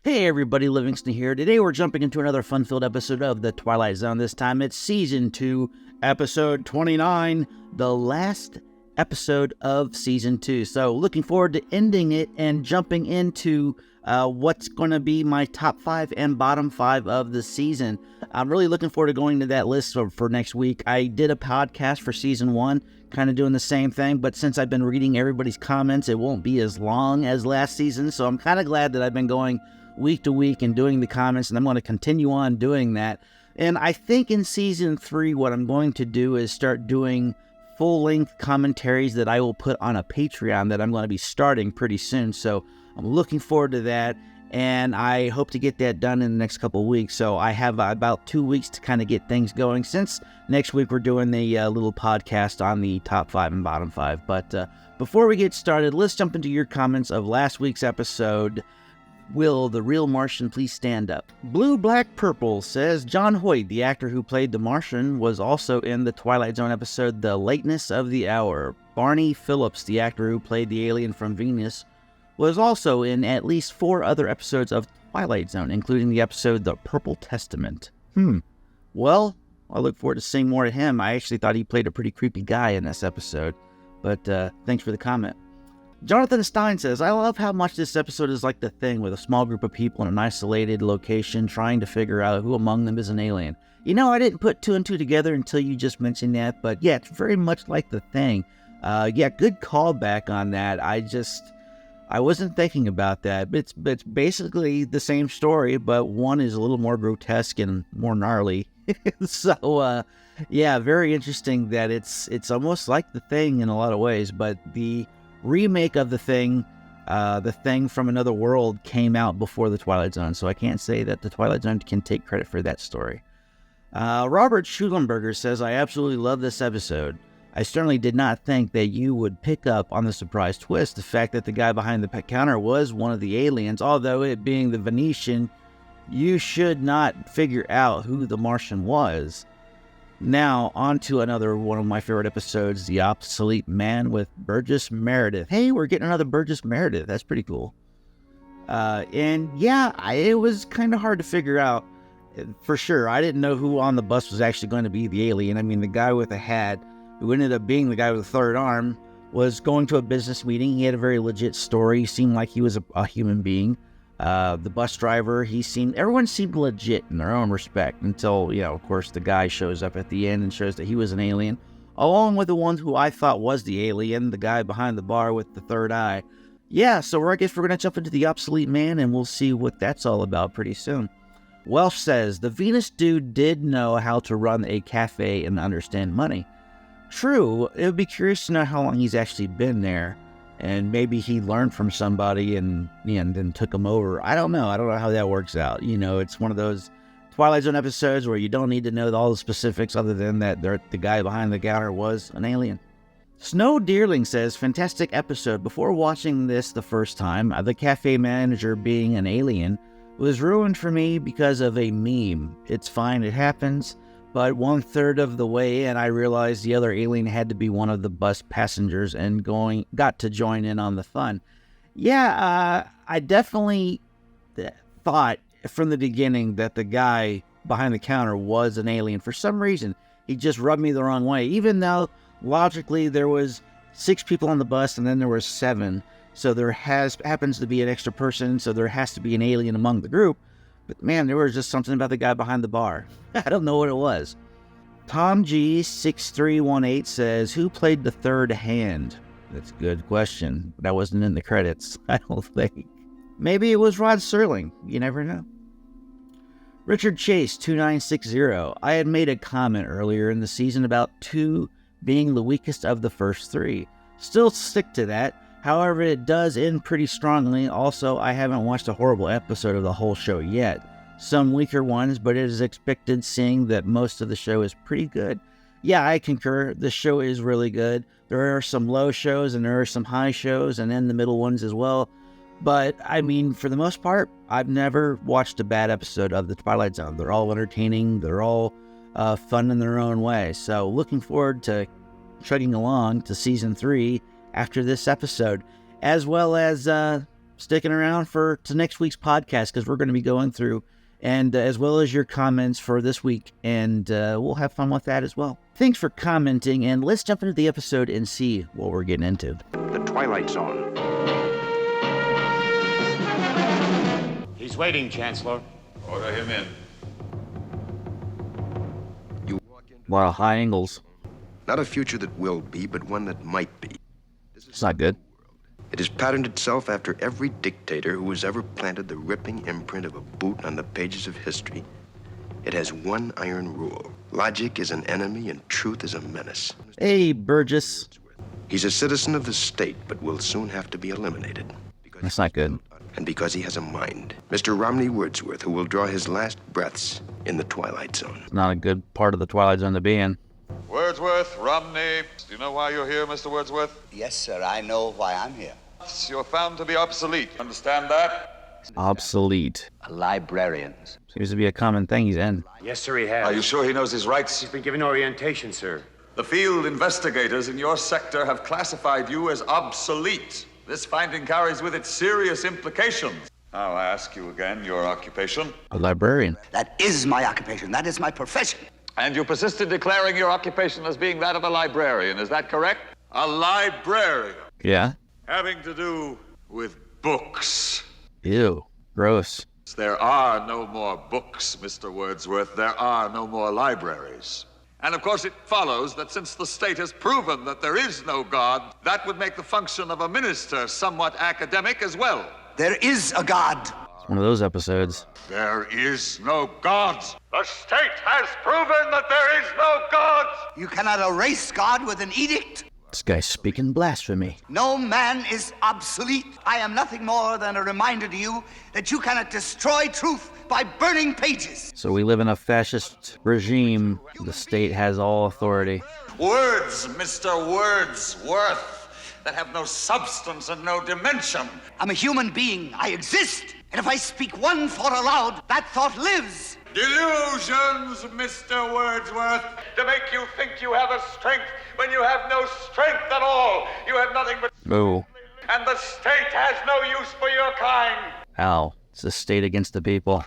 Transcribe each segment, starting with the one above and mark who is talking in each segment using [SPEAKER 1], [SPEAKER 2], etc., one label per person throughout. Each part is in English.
[SPEAKER 1] Hey everybody, Livingston here. Today we're jumping into another fun-filled episode of the Twilight Zone. This time it's Season 2, Episode 29, the last episode of Season 2. So looking forward to ending it and jumping into what's going to be my top 5 and bottom 5 of the season. I'm really looking forward to going to that list for next week. I did a podcast for Season 1, kind of doing the same thing, but since I've been reading everybody's comments, it won't be as long as last season, so I'm kind of glad that I've been going week to week and doing the comments, and I'm going to continue on doing that. And I think in Season 3, what I'm going to do is start doing full-length commentaries that I will put on a Patreon that I'm going to be starting pretty soon, so I'm looking forward to that, and I hope to get that done in the next couple of weeks. So I have about 2 weeks to kind of get things going, since next week we're doing the little podcast on the top 5 and bottom 5. But before we get started, let's jump into your comments of last week's episode. Will the real Martian please stand up? Blue Black Purple says John Hoyt, the actor who played the Martian, was also in the Twilight Zone episode The Lateness of the Hour. Barney Phillips, the actor who played the alien from Venus, was also in at least 4 other episodes of Twilight Zone, including the episode The Purple Testament. Well, I look forward to seeing more of him. I actually thought he played a pretty creepy guy in this episode, but thanks for the comment. Jonathan Stein says, I love how much this episode is like The Thing, with a small group of people in an isolated location trying to figure out who among them is an alien. You know, I didn't put 2 and 2 together until you just mentioned that, but yeah, it's very much like The Thing. Yeah, good callback on that. I wasn't thinking about that. It's basically the same story, but one is a little more grotesque and more gnarly. So, yeah, very interesting that it's almost like The Thing in a lot of ways, but the remake of The Thing from Another World, came out before the Twilight Zone, so I can't say that the Twilight Zone can take credit for that story. Robert Schulenberger says, I absolutely love this episode. I certainly did not think that you would pick up on the surprise twist, the fact that the guy behind the counter was one of the aliens. Although it being the Venetian, you should not figure out who the Martian was. Now, on to another one of my favorite episodes, The Obsolete Man with Burgess Meredith. Hey, we're getting another Burgess Meredith. That's pretty cool. And yeah, it was kind of hard to figure out, for sure. I didn't know who on the bus was actually going to be the alien. I mean, the guy with the hat, who ended up being the guy with the third arm, was going to a business meeting. He had a very legit story. He seemed like he was a human being. The bus driver, everyone seemed legit in their own respect, until, of course, the guy shows up at the end and shows that he was an alien, along with the one who I thought was the alien, the guy behind the bar with the third eye. Yeah, so I guess we're going to jump into The Obsolete Man, and we'll see what that's all about pretty soon. Welsh says, the Venus dude did know how to run a cafe and understand money. True, it would be curious to know how long he's actually been there. And maybe he learned from somebody and then took him over. I don't know how that works out. It's one of those Twilight Zone episodes where you don't need to know all the specifics, other than that the guy behind the counter was an alien. Snow Deerling says, fantastic episode. Before watching this the first time, the cafe manager being an alien was ruined for me because of a meme. It's fine, it happens. But 1/3 of the way in, I realized the other alien had to be one of the bus passengers and got to join in on the fun. Yeah, I definitely thought from the beginning that the guy behind the counter was an alien. For some reason, he just rubbed me the wrong way, even though logically there was 6 people on the bus and then there were 7. So there happens to be an extra person, so there has to be an alien among the group. But man, there was just something about the guy behind the bar. I don't know what it was. Tom G6318 says, who played the third hand? That's a good question. That wasn't in the credits, I don't think. Maybe it was Rod Serling. You never know. Richard Chase 2960. I had made a comment earlier in the season about 2 being the weakest of the first 3. Still stick to that. However, it does end pretty strongly. Also, I haven't watched a horrible episode of the whole show yet. Some weaker ones, but it is expected, seeing that most of the show is pretty good. Yeah, I concur. The show is really good. There are some low shows and there are some high shows and then the middle ones as well. But, I mean, for the most part, I've never watched a bad episode of The Twilight Zone. They're all entertaining. They're all fun in their own way. So, looking forward to chugging along to Season 3 after this episode, as well as sticking around to next week's podcast, because we're going to be going through, and as well as your comments for this week, and we'll have fun with that as well. Thanks for commenting, and let's jump into the episode and see what we're getting into.
[SPEAKER 2] The Twilight Zone.
[SPEAKER 3] He's waiting, Chancellor.
[SPEAKER 4] Order him in.
[SPEAKER 1] Wow, high angles.
[SPEAKER 2] Not a future that will be, but one that might be.
[SPEAKER 1] It's not good.
[SPEAKER 2] It has patterned itself after every dictator who has ever planted the ripping imprint of a boot on the pages of history. It has one iron rule. Logic is an enemy and truth is a menace.
[SPEAKER 1] Hey, Burgess.
[SPEAKER 2] He's a citizen of the state, but will soon have to be eliminated.
[SPEAKER 1] That's not good.
[SPEAKER 2] And because he has a mind. Mr. Romney Wordsworth, who will draw his last breaths in the Twilight Zone.
[SPEAKER 1] It's not a good part of the Twilight Zone to be in.
[SPEAKER 4] Wordsworth, Romney, do you know why you're here, Mr. Wordsworth?
[SPEAKER 5] Yes, sir, I know why I'm here.
[SPEAKER 4] You're found to be obsolete. Understand that?
[SPEAKER 1] Obsolete.
[SPEAKER 5] A librarian.
[SPEAKER 1] Seems to be a common thing he's in.
[SPEAKER 3] Yes, sir, he has.
[SPEAKER 4] Are you sure he knows his rights?
[SPEAKER 3] He's been given orientation, sir.
[SPEAKER 4] The field investigators in your sector have classified you as obsolete. This finding carries with it serious implications. Now, I ask you again, your occupation?
[SPEAKER 1] A librarian.
[SPEAKER 5] That is my occupation. That is my profession.
[SPEAKER 4] And you persist in declaring your occupation as being that of a librarian, is that correct? A librarian.
[SPEAKER 1] Yeah.
[SPEAKER 4] Having to do with books.
[SPEAKER 1] Ew. Gross.
[SPEAKER 4] There are no more books, Mr. Wordsworth. There are no more libraries. And of course it follows that since the state has proven that there is no God, that would make the function of a minister somewhat academic as well.
[SPEAKER 5] There is a God.
[SPEAKER 1] It's one of those episodes.
[SPEAKER 4] There is no God. The state has proven that there is no God.
[SPEAKER 5] You cannot erase God with an edict.
[SPEAKER 1] This guy's speaking blasphemy.
[SPEAKER 5] No man is obsolete. I am nothing more than a reminder to you that you cannot destroy truth by burning pages.
[SPEAKER 1] So we live in a fascist regime. The state has all authority.
[SPEAKER 4] Words, Mr. Wordsworth, that have no substance and no dimension.
[SPEAKER 5] I'm a human being. I exist. And if I speak one thought aloud, that thought lives.
[SPEAKER 4] Delusions, Mr. Wordsworth, to make you think you have a strength when you have no strength at all. You have nothing but...
[SPEAKER 1] Oh.
[SPEAKER 4] And the state has no use for your kind.
[SPEAKER 1] Ow. It's the state against the people.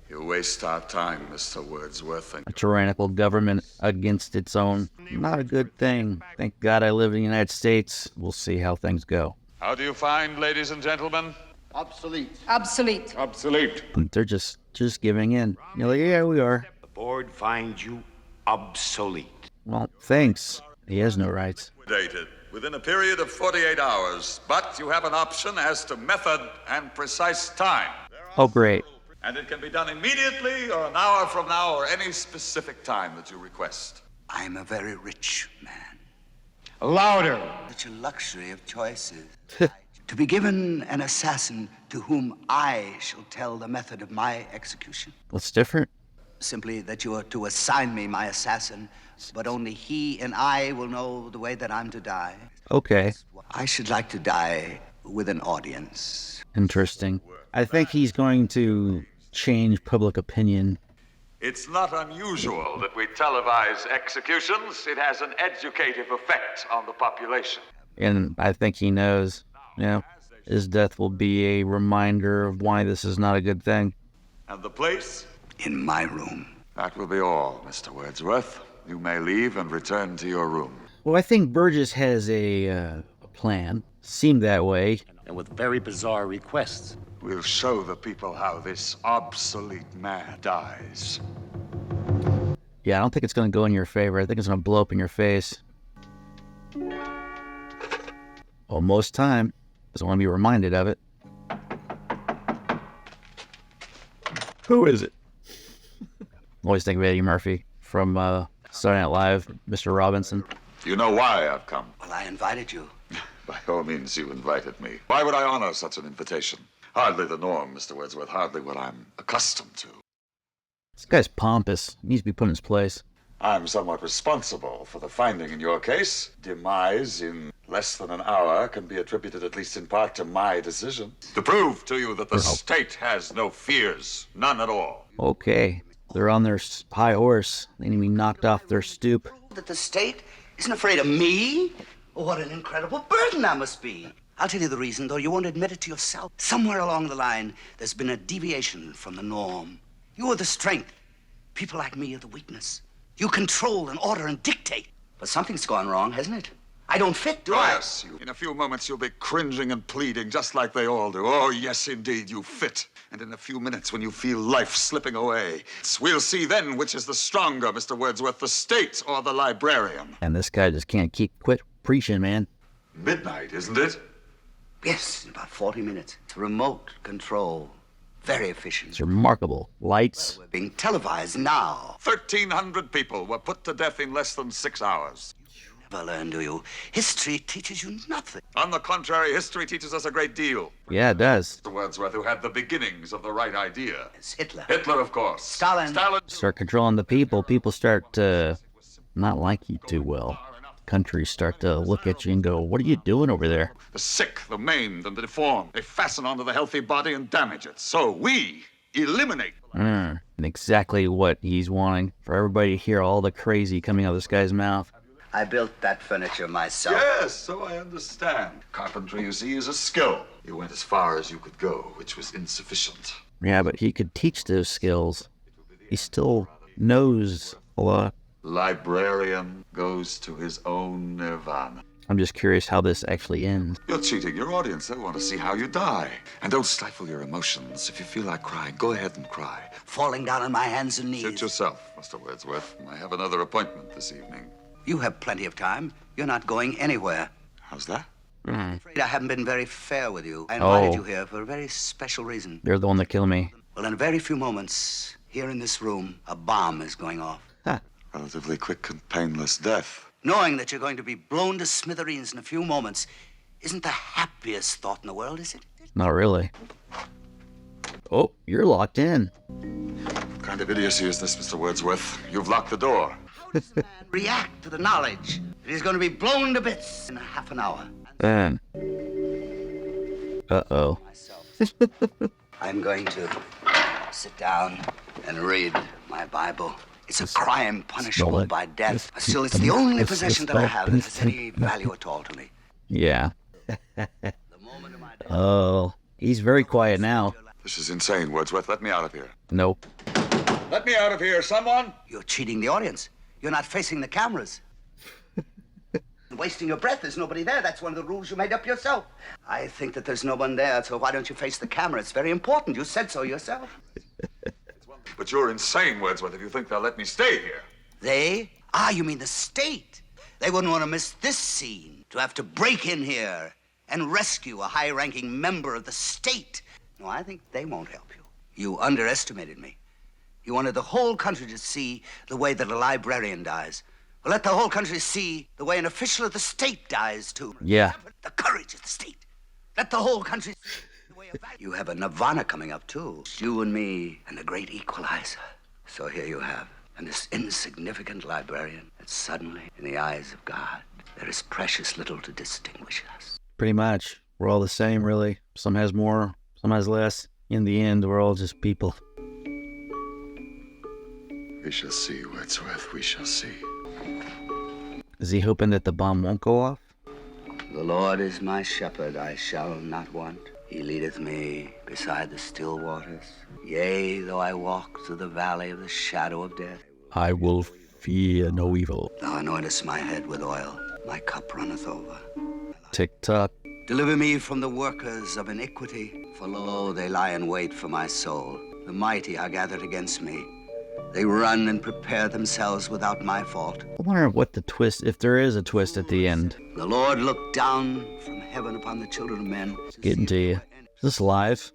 [SPEAKER 4] You waste our time, Mr. Wordsworth.
[SPEAKER 1] A tyrannical government against its own. Not a good thing. Thank God I live in the United States. We'll see how things go.
[SPEAKER 4] How do you find, ladies and gentlemen?
[SPEAKER 5] Obsolete.
[SPEAKER 6] Obsolete.
[SPEAKER 4] Obsolete.
[SPEAKER 1] They're just giving in. You're like, yeah, we are.
[SPEAKER 3] The board finds you obsolete.
[SPEAKER 1] Well, thanks. He has no rights.
[SPEAKER 4] Dated within a period of 48 hours, but you have an option as to method and precise time.
[SPEAKER 1] Oh, great.
[SPEAKER 4] And it can be done immediately or an hour from now or any specific time that you request.
[SPEAKER 5] I'm a very rich man.
[SPEAKER 3] Louder.
[SPEAKER 5] Such a luxury of choices. To be given an assassin to whom I shall tell the method of my execution.
[SPEAKER 1] What's different?
[SPEAKER 5] Simply that you are to assign me my assassin, but only he and I will know the way that I'm to die.
[SPEAKER 1] Okay.
[SPEAKER 5] I should like to die with an audience.
[SPEAKER 1] Interesting. I think he's going to change public opinion.
[SPEAKER 4] It's not unusual that we televise executions. It has an educative effect on the population.
[SPEAKER 1] And I think he knows, his death will be a reminder of why this is not a good thing.
[SPEAKER 4] And the place?
[SPEAKER 5] In my room.
[SPEAKER 4] That will be all, Mr. Wordsworth. You may leave and return to your room.
[SPEAKER 1] Well, I think Burgess has a plan. Seemed that way.
[SPEAKER 3] And with very bizarre requests.
[SPEAKER 4] We'll show the people how this obsolete man dies.
[SPEAKER 1] Yeah, I don't think it's going to go in your favor. I think it's going to blow up in your face. Well, most time, doesn't want to be reminded of it. Who is it? Always think of Eddie Murphy from Saturday Night Live, Mr. Robinson.
[SPEAKER 4] You know why I've come?
[SPEAKER 5] Well, I invited you.
[SPEAKER 4] By all means, you invited me. Why would I honor such an invitation? Hardly the norm, Mr. Wordsworth. Hardly what I'm accustomed to.
[SPEAKER 1] This guy's pompous. He needs to be put in his place.
[SPEAKER 4] I'm somewhat responsible for the finding in your case. Demise in less than an hour can be attributed, at least in part, to my decision. To prove to you that the state has no fears. None at all.
[SPEAKER 1] Okay. They're on their high horse. They need to be knocked off their stoop.
[SPEAKER 5] That the state isn't afraid of me? Oh, what an incredible burden I must be. I'll tell you the reason, though you won't admit it to yourself. Somewhere along the line, there's been a deviation from the norm. You are the strength. People like me are the weakness. You control and order and dictate. But something's gone wrong, hasn't it? I don't fit, do I?
[SPEAKER 4] Yes, in a few moments you'll be cringing and pleading just like they all do. Oh, yes, indeed, you fit. And in a few minutes when you feel life slipping away, we'll see then which is the stronger, Mr. Wordsworth, the state or the librarian.
[SPEAKER 1] And this guy just can't quit preaching, man.
[SPEAKER 4] Midnight, isn't it?
[SPEAKER 5] Yes, in about 40 minutes. It's remote control. Very efficient.
[SPEAKER 1] It's remarkable. Lights.
[SPEAKER 5] We're being televised now.
[SPEAKER 4] 1,300 people were put to death in less than 6 hours.
[SPEAKER 5] Never learn, do you? History teaches you nothing.
[SPEAKER 4] On the contrary, history teaches us a great deal.
[SPEAKER 1] Yeah, it does.
[SPEAKER 4] Mr. Wordsworth, who had the beginnings of the right idea.
[SPEAKER 5] It's Hitler.
[SPEAKER 4] Hitler, of course.
[SPEAKER 5] Stalin.
[SPEAKER 1] Start controlling the people. People start to not like you too well. Countries start to look at you and go, what are you doing over there?
[SPEAKER 4] The sick, the maimed, and the deformed. They fasten onto the healthy body and damage it. So we eliminate.
[SPEAKER 1] And exactly what he's wanting. For everybody to hear all the crazy coming out of this guy's mouth.
[SPEAKER 5] I built that furniture myself.
[SPEAKER 4] Yes, so I understand. Carpentry, you see, is a skill. You went as far as you could go, which was insufficient.
[SPEAKER 1] Yeah, but he could teach those skills. He still knows a lot.
[SPEAKER 4] Librarian goes to his own nirvana.
[SPEAKER 1] I'm just curious how this actually ends.
[SPEAKER 4] You're cheating your audience. They want to see how you die. And don't stifle your emotions. If you feel like crying, go ahead and cry.
[SPEAKER 5] Falling down on my hands and knees.
[SPEAKER 4] Suit yourself, Mr. Wordsworth. I have another appointment this evening.
[SPEAKER 5] You have plenty of time. You're not going anywhere.
[SPEAKER 4] How's that?
[SPEAKER 5] I'm afraid I haven't been very fair with you. I invited
[SPEAKER 1] Oh.
[SPEAKER 5] you here for a very special reason.
[SPEAKER 1] They're the one that killed me.
[SPEAKER 5] Well, in a very few moments, here in this room, a bomb is going off.
[SPEAKER 4] Relatively quick and painless death.
[SPEAKER 5] Knowing that you're going to be blown to smithereens in a few moments isn't the happiest thought in the world, is it?
[SPEAKER 1] Not really. Oh, you're locked in.
[SPEAKER 4] What kind of idiocy is this, Mr. Wordsworth? You've locked the door.
[SPEAKER 5] How does man react to the knowledge that he's going to be blown to bits in a half an hour?
[SPEAKER 1] Then. Uh-oh.
[SPEAKER 5] I'm going to sit down and read my Bible. It's a crime punishable by death. Still, it's the only possession that I have that has any value at all to me.
[SPEAKER 1] Yeah.
[SPEAKER 5] The moment of my death.
[SPEAKER 1] Oh, he's very quiet now.
[SPEAKER 4] This is insane, Wordsworth. Let me out of here.
[SPEAKER 1] Nope.
[SPEAKER 4] Let me out of here, someone!
[SPEAKER 5] You're cheating the audience. You're not facing the cameras. Wasting your breath. There's nobody there. That's one of the rules you made up yourself. I think that there's no one there, so why don't you face the camera? It's very important. You said so yourself.
[SPEAKER 4] But you're insane, Wordsworth, if you think they'll let me stay here.
[SPEAKER 5] They? Ah, you mean the state. They wouldn't want to miss this scene, to have to break in here and rescue a high-ranking member of the state. No, I think they won't help you. You underestimated me. You wanted the whole country to see the way that a librarian dies. Well, let the whole country see the way an official of the state dies, too.
[SPEAKER 1] Yeah.
[SPEAKER 5] The courage of the state. Let the whole country see the way of... You have a nirvana coming up, too. It's you and me and the great equalizer. So here you have. And this insignificant librarian, that suddenly, in the eyes of God, there is precious little to distinguish us.
[SPEAKER 1] Pretty much. We're all the same, really. Some has more, some has less. In the end, we're all just people.
[SPEAKER 4] We shall see, Wordsworth, we shall see.
[SPEAKER 1] Is he hoping that the bomb won't go off?
[SPEAKER 5] The Lord is my shepherd, I shall not want. He leadeth me beside the still waters. Yea, though I walk through the valley of the shadow of death.
[SPEAKER 1] I will fear no evil.
[SPEAKER 5] Thou anointest my head with oil, my cup runneth over.
[SPEAKER 1] Tick-tock.
[SPEAKER 5] Deliver me from the workers of iniquity, for lo, they lie in wait for my soul. The mighty are gathered against me. They run and prepare themselves without my fault.
[SPEAKER 1] I wonder what the twist, if there is a twist at the end.
[SPEAKER 5] The Lord looked down from heaven upon the children of men.
[SPEAKER 1] It's getting to you. Is this live?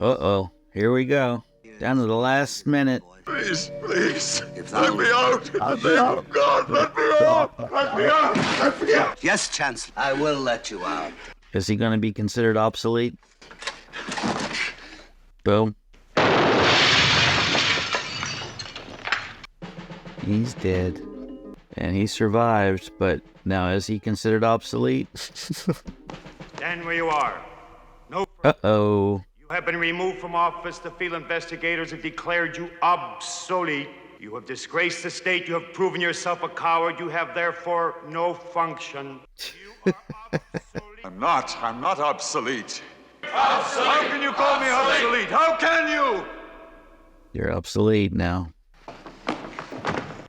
[SPEAKER 1] Uh-oh. Here we go. Down to the last minute.
[SPEAKER 4] Please, please,
[SPEAKER 5] If
[SPEAKER 4] let
[SPEAKER 5] thou-
[SPEAKER 4] me out! In the name of God, let me out! Let me out! Let me out!
[SPEAKER 5] Yes, Chancellor, I will let you out.
[SPEAKER 1] Is he going to be considered obsolete? Boom. He's dead. And he survived, but now is he considered obsolete?
[SPEAKER 6] Stand where you are. No,
[SPEAKER 1] Uh-oh.
[SPEAKER 6] you have been removed from office. The field investigators have declared you obsolete. You have disgraced the state. You have proven yourself a coward. You have therefore no function. You are obsolete.
[SPEAKER 4] I'm I'm not obsolete. Obsolete! How can you call me obsolete? How can you?
[SPEAKER 1] You're obsolete now.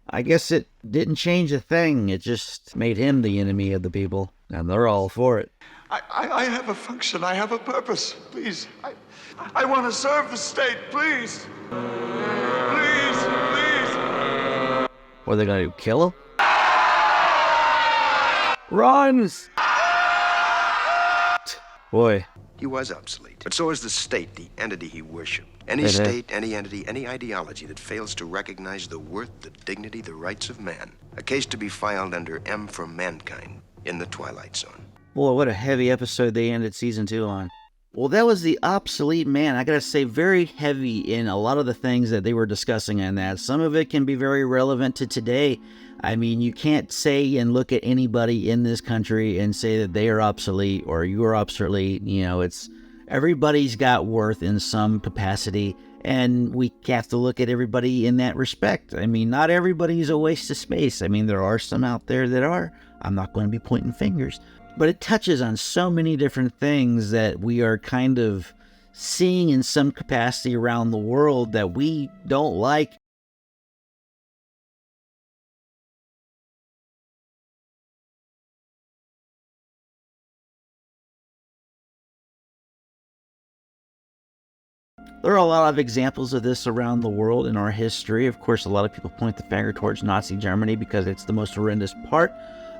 [SPEAKER 1] I guess it didn't change a thing. It just made him the enemy of the people, and they're all for it.
[SPEAKER 4] I have a function. I have a purpose. Please. I want to serve the state. Please. Please.
[SPEAKER 1] What are they going to do? Kill him? Runs! Boy.
[SPEAKER 2] He was obsolete. But so is the state, the entity he worshipped. Any state, any entity, any ideology that fails to recognize the worth, the dignity, the rights of man. A case to be filed under M for Mankind in the Twilight Zone.
[SPEAKER 1] Boy, what a heavy episode they ended season 2 on. Well, that was the Obsolete Man. I gotta say, very heavy in a lot of the things that they were discussing in that. Some of it can be very relevant to today. I mean, you can't say and look at anybody in this country and say that they are obsolete or you are obsolete. You know, it's everybody's got worth in some capacity, and we have to look at everybody in that respect. I mean, not everybody's a waste of space. I mean, there are some out there that are. I'm not going to be pointing fingers. But it touches on so many different things that we are kind of seeing in some capacity around the world that we don't like. There are a lot of examples of this around the world in our history. Of course, a lot of people point the finger towards Nazi Germany because it's the most horrendous part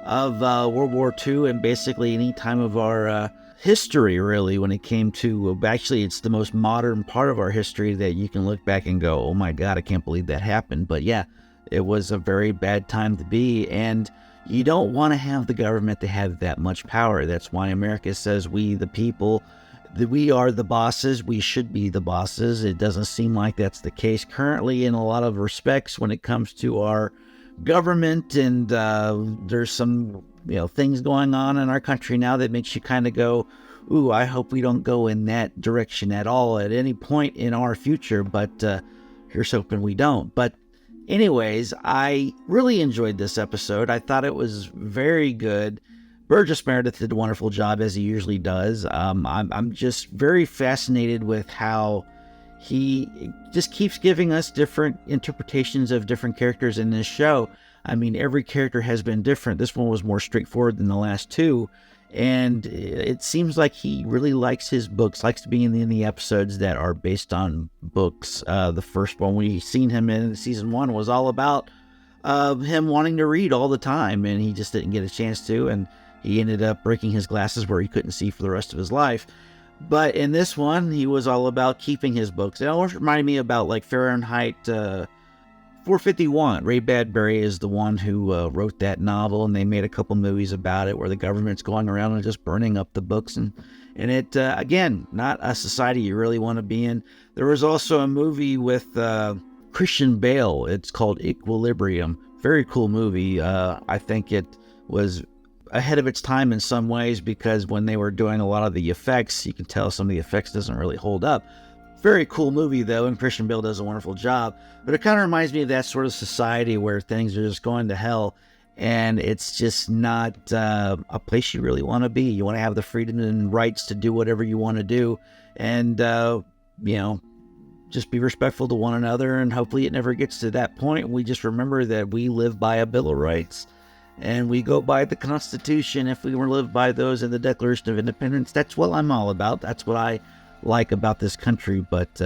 [SPEAKER 1] of World War II and basically any time of our history, really, when it came to, actually, it's the most modern part of our history that you can look back and go, oh my God, I can't believe that happened. But yeah, it was a very bad time to be, and you don't want to have the government to have that much power. That's why America says we, the people, that we are the bosses. We should be the bosses. It doesn't seem like that's the case currently in a lot of respects when it comes to our government, and there's some things going on in our country now that makes you kind of go, ooh, I hope we don't go in that direction at all at any point in our future, but here's hoping we don't. But anyways, I really enjoyed this episode. I thought it was very good. Burgess Meredith did a wonderful job, as he usually does. I'm just very fascinated with how he just keeps giving us different interpretations of different characters in this show. I mean, every character has been different. This one was more straightforward than the last two. And it seems like he really likes his books, likes to be in the episodes that are based on books. The first one we seen him in season 1 was all about him wanting to read all the time, and he just didn't get a chance to. And he ended up breaking his glasses where he couldn't see for the rest of his life. But in this one, he was all about keeping his books. It almost reminded me about like Fahrenheit 451. Ray Bradbury is the one who wrote that novel, and they made a couple movies about it where the government's going around and just burning up the books. And it, again, not a society you really want to be in. There was also a movie with Christian Bale. It's called Equilibrium. Very cool movie. I think it was ahead of its time in some ways, because when they were doing a lot of the effects, you can tell some of the effects doesn't really hold up. Very cool movie though, and Christian Bale does a wonderful job. But it kind of reminds me of that sort of society where things are just going to hell, and it's just not a place you really want to be. You want to have the freedom and rights to do whatever you want to do, and just be respectful to one another. And hopefully it never gets to that point. We just remember that we live by a Bill of Rights, and we go by the Constitution. If we were to live by those in the Declaration of Independence, that's what I'm all about. That's what I like about this country. But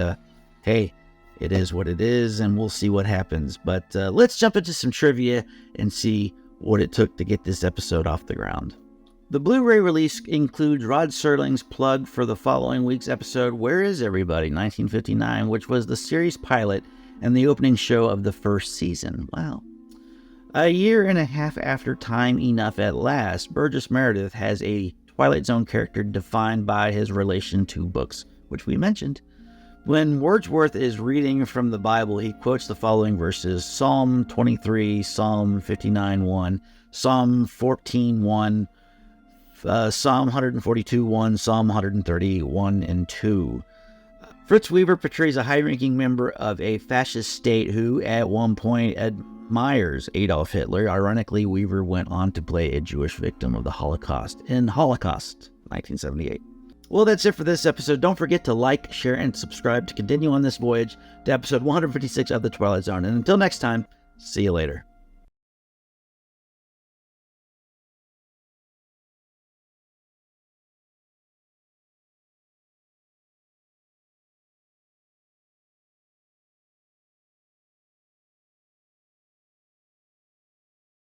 [SPEAKER 1] hey, it is what it is, and we'll see what happens. But let's jump into some trivia and see what it took to get this episode off the ground. The Blu-ray release includes Rod Serling's plug for the following week's episode, Where Is Everybody? 1959, which was the series pilot and the opening show of the first season. Wow. A year and a half after Time Enough at Last, Burgess Meredith has a Twilight Zone character defined by his relation to books, which we mentioned. When Wordsworth is reading from the Bible, he quotes the following verses: Psalm 23, Psalm 59:1, Psalm 14:1, Psalm 142:1, Psalm 130:1 and 2. Fritz Weaver portrays a high-ranking member of a fascist state who, at one point, admires Adolf Hitler. Ironically, Weaver went on to play a Jewish victim of the Holocaust in Holocaust, 1978. Well, that's it for this episode. Don't forget to like, share, and subscribe to continue on this voyage to episode 156 of The Twilight Zone. And until next time, see you later.